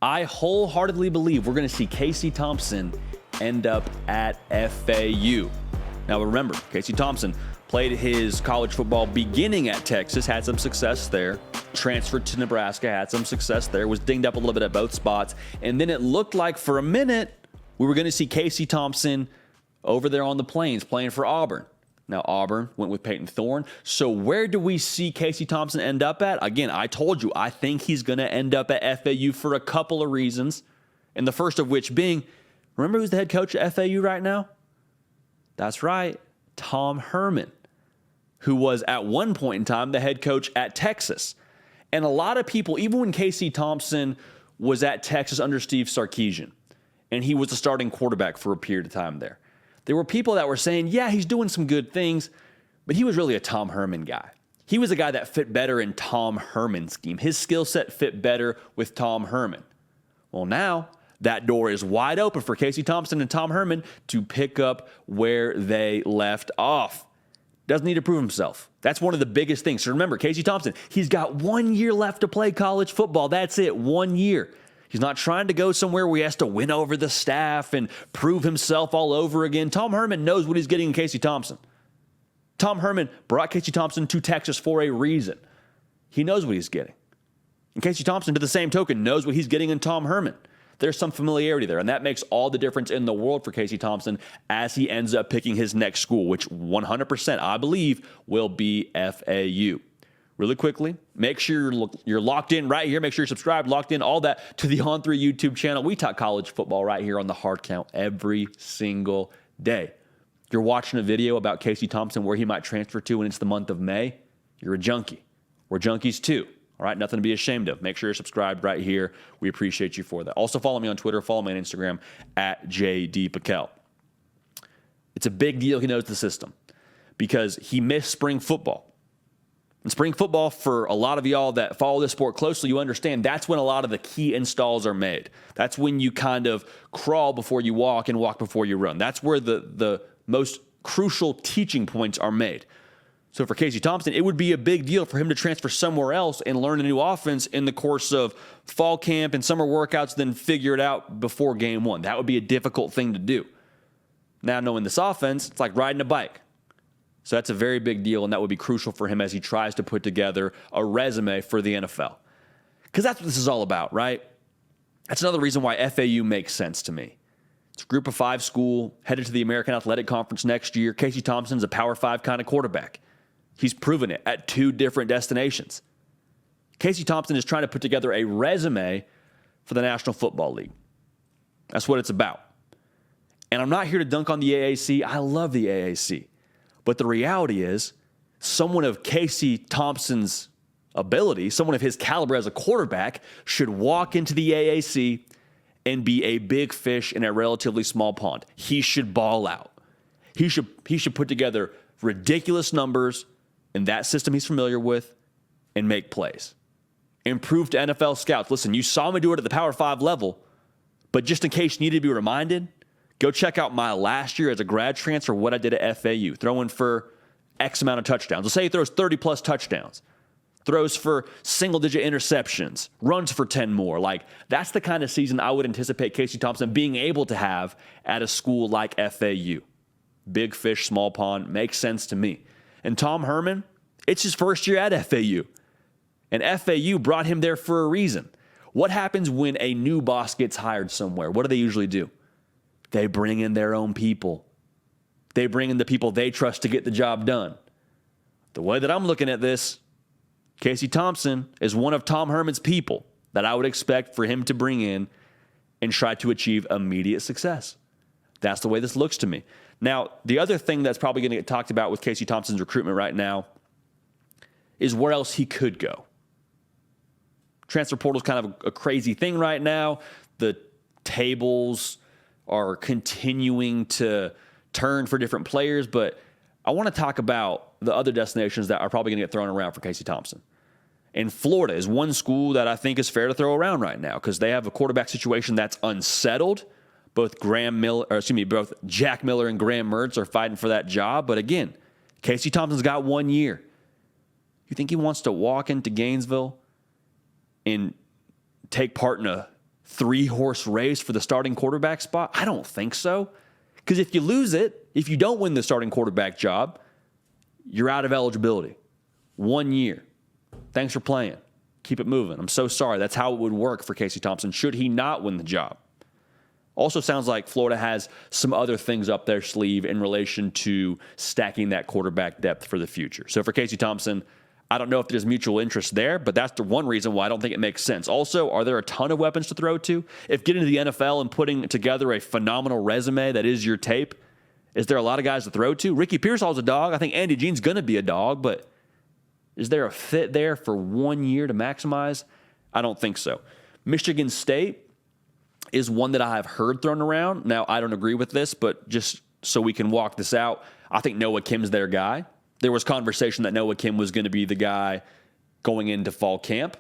I wholeheartedly believe we're going to see Casey Thompson end up at FAU. Now remember, Casey Thompson played his college football beginning at Texas, had some success there, transferred to Nebraska, had some success there, was dinged up a little bit at both spots, and then it looked like for a minute we were going to see Casey Thompson over there on the Plains playing for Auburn. Now, Auburn went with Peyton Thorne. So where do we see Casey Thompson end up at? Again, I told you, I think he's going to end up at FAU for a couple of reasons. And the first of which being, remember who's the head coach at FAU right now? That's right, Tom Herman, who was at one point in time the head coach at Texas. And a lot of people, even when Casey Thompson was at Texas under Steve Sarkisian, and he was the starting quarterback for a period of time there, there were people that were saying, yeah, he's doing some good things, but he was really a Tom Herman guy. He was a guy that fit better in Tom Herman's scheme. His skill set fit better with Tom Herman. Well, now that door is wide open for Casey Thompson and Tom Herman to pick up where they left off. Doesn't need to prove himself. That's one of the biggest things. So remember, Casey Thompson, he's got 1 year left to play college football. That's it, 1 year. He's not trying to go somewhere where he has to win over the staff and prove himself all over again. Tom Herman knows what he's getting in Casey Thompson. Tom Herman brought Casey Thompson to Texas for a reason. He knows what he's getting. And Casey Thompson, to the same token, knows what he's getting in Tom Herman. There's some familiarity there, and that makes all the difference in the world for Casey Thompson as he ends up picking his next school, which 100%, I believe, will be FAU. Really quickly, make sure you're locked in right here. Make sure you're subscribed, locked in, all that to the On3 YouTube channel. We talk college football right here on the Hard Count every single day. You're watching a video about Casey Thompson, where he might transfer to when it's the month of May. You're a junkie. We're junkies too. All right, nothing to be ashamed of. Make sure you're subscribed right here. We appreciate you for that. Also, follow me on Twitter. Follow me on Instagram at JDPakel. It's a big deal. He knows the system because he missed spring football. And spring football, for a lot of y'all that follow this sport closely, you understand that's when a lot of the key installs are made. That's when you kind of crawl before you walk and walk before you run. That's where the most crucial teaching points are made. So for Casey Thompson, it would be a big deal for him to transfer somewhere else and learn a new offense in the course of fall camp and summer workouts, then figure it out before game one. That would be a difficult thing to do. Now, knowing this offense, it's like riding a bike. So that's a very big deal, and that would be crucial for him as he tries to put together a resume for the NFL. Because that's what this is all about, right? That's another reason why FAU makes sense to me. It's a group of five school, headed to the American Athletic Conference next year. Casey Thompson's a Power 5 kind of quarterback. He's proven it at 2 different destinations. Casey Thompson is trying to put together a resume for the National Football League. That's what it's about. And I'm not here to dunk on the AAC. I love the AAC. But the reality is, someone of Casey Thompson's ability, someone of his caliber as a quarterback, should walk into the AAC and be a big fish in a relatively small pond. He should ball out. He should put together ridiculous numbers in that system he's familiar with and make plays. Improve to NFL scouts. Listen, you saw me do it at the Power 5 level, but just in case you need to be reminded, go check out my last year as a grad transfer, what I did at FAU, throwing for X amount of touchdowns. Let's say he throws 30-plus touchdowns, throws for single-digit interceptions, runs for 10 more. Like, that's the kind of season I would anticipate Casey Thompson being able to have at a school like FAU. Big fish, small pond, makes sense to me. And Tom Herman, it's his first year at FAU. And FAU brought him there for a reason. What happens when a new boss gets hired somewhere? What do they usually do? They bring in their own people. They bring in the people they trust to get the job done. The way that I'm looking at this, Casey Thompson is one of Tom Herman's people that I would expect for him to bring in and try to achieve immediate success. That's the way this looks to me. Now, the other thing that's probably going to get talked about with Casey Thompson's recruitment right now is where else he could go. Transfer portal is kind of a crazy thing right now. The tables are continuing to turn for different players, but I want to talk about the other destinations that are probably going to get thrown around for Casey Thompson. And Florida is one school that I think is fair to throw around right now because they have a quarterback situation that's unsettled. Both Jack Miller and Graham Mertz are fighting for that job. But again, Casey Thompson's got 1 year. You think he wants to walk into Gainesville and take part in a three-horse race for the starting quarterback spot? I don't think so. Because if you lose it, if you don't win the starting quarterback job, you're out of eligibility. 1 year. Thanks for playing. Keep it moving. I'm so sorry. That's how it would work for Casey Thompson should he not win the job. Also sounds like Florida has some other things up their sleeve in relation to stacking that quarterback depth for the future. So for Casey Thompson, I don't know if there's mutual interest there, but that's the one reason why I don't think it makes sense. Also, are there a ton of weapons to throw to? If getting to the NFL and putting together a phenomenal resume that is your tape, is there a lot of guys to throw to? Ricky Pearsall's a dog. I think Andy Jean's going to be a dog, but is there a fit there for 1 year to maximize? I don't think so. Michigan State is one that I have heard thrown around. Now, I don't agree with this, but just so we can walk this out, I think Noah Kim's their guy. There was conversation that Noah Kim was going to be the guy going into fall camp.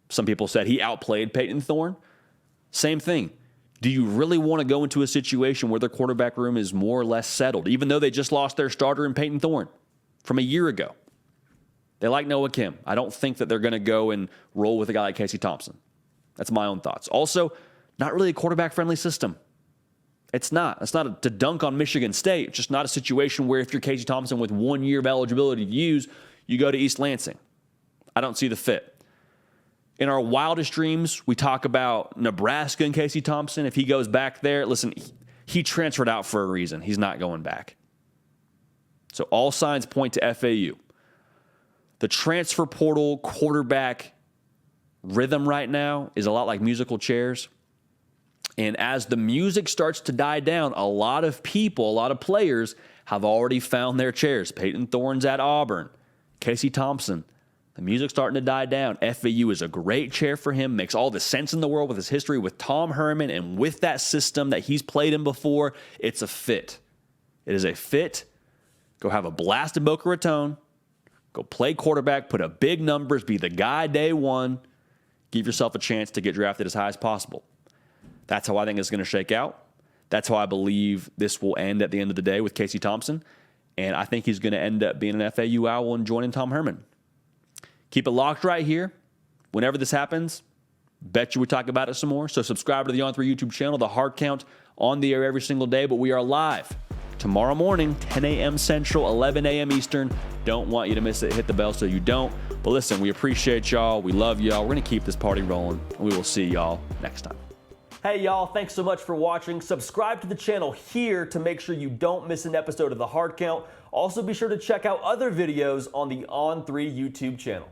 Some people said he outplayed Peyton Thorne. Same thing. Do you really want to go into a situation where their quarterback room is more or less settled, even though they just lost their starter in Peyton Thorne from a year ago? They like Noah Kim. I don't think that they're going to go and roll with a guy like Casey Thompson. That's my own thoughts. Also, not really a quarterback-friendly system. It's not. It's not to dunk on Michigan State. It's just not a situation where if you're Casey Thompson with 1 year of eligibility to use, you go to East Lansing. I don't see the fit. In our wildest dreams, we talk about Nebraska and Casey Thompson. If he goes back there, listen, he transferred out for a reason. He's not going back. So all signs point to FAU. The transfer portal quarterback rhythm right now is a lot like musical chairs. And as the music starts to die down, a lot of people, a lot of players have already found their chairs. Peyton Thorne's at Auburn. Casey Thompson. The music's starting to die down. FAU is a great chair for him. Makes all the sense in the world with his history with Tom Herman and with that system that he's played in before. It's a fit. It is a fit. Go have a blast in Boca Raton. Go play quarterback. Put up big numbers. Be the guy day one. Give yourself a chance to get drafted as high as possible. That's how I think it's going to shake out. That's how I believe this will end at the end of the day with Casey Thompson. And I think he's going to end up being an FAU Owl and joining Tom Herman. Keep it locked right here. Whenever this happens, bet you we talk about it some more. So subscribe to the On3 YouTube channel. The Hard Count on the air every single day. But we are live tomorrow morning, 10 a.m. Central, 11 a.m. Eastern. Don't want you to miss it. Hit the bell so you don't. But listen, we appreciate y'all. We love y'all. We're going to keep this party rolling. And we will see y'all next time. Hey, y'all, thanks so much for watching. Subscribe to the channel here to make sure you don't miss an episode of The Hard Count. Also, be sure to check out other videos on the On3 YouTube channel.